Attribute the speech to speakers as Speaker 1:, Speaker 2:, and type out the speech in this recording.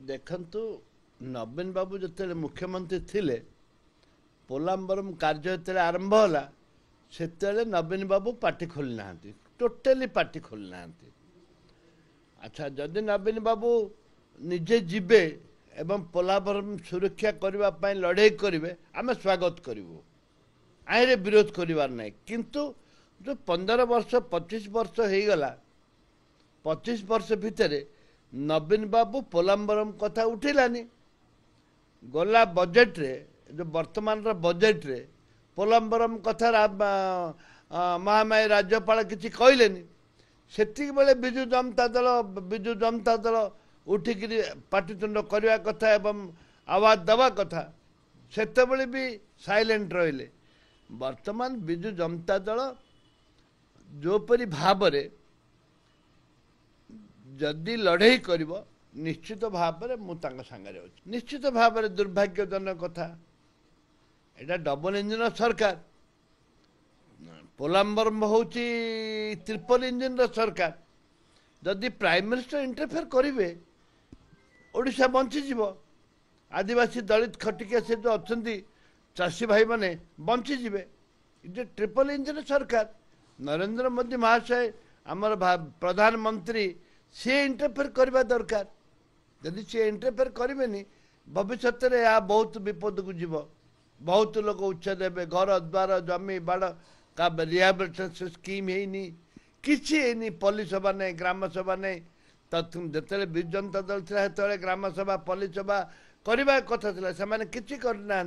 Speaker 1: देखंतु नवीन बाबू जिते मुख्यमंत्री थिले पोलाम्बरम कार्य जो आरंभ होला से नवीन बाबू पार्टी खोली ना टोटाली पार्टी खोली ना। अच्छा जदि नवीन बाबू निजे जीवे एवं पोलाम्बरम सुरक्षा करने लड़ाई करेंगे आम स्वागत करूँ आईरे विरोध करार ना किंतु जो 15 वर्ष 25 वर्ष हो गला 25 वर्ष भितर नवीन बाबू पोलाम्बरम कथा उठिलानी गला बजेट रे जो वर्तमान बजेट रे पोलाम्बरम कथा महामाई राज्यपाल किसी कहलेनी सेतिक बेले बिजु जनता दल उठिक पाटितुंड करने कथा एवं आवाज दवा कथा सेतबेले भी साइलेंट रहिले। वर्तमान बिजु जनता दल जोपरी भाव रे जदि लड़ाई कर निश्चित भाव में मुझे सांगे अच्छी निश्चित भाव में दुर्भाग्यजनक कथा एटा डबल इंजिन सरकार पोलाम्बरम हूँ ट्रिपल इंजिन सरकार जदि प्राइम मिनिस्टर इंटरफेयर करेंगे ओडिशा बंचीज आदिवासी दलित खटिकिया से जो अच्छा चाषी भाई मैंने बंचीजे ये ट्रिपल इंजिन सरकार नरेंद्र मोदी महाशय आमर प्रधानमंत्री सी इंटरफेयर करवा दरकार जदि सी इंटरफेयर करें भविष्य में यह बहुत विपद को जीव बहुत लोग उच्छेद हे घर द्वार जमी बाड़ का रिहाबिलिटेशन स्कीम है किसी पल्ली सभा नहीं ग्राम सभा नहीं जो बिजु जनता दल थी ग्राम सभा पल्ली सभा करने कथा से किसी करना।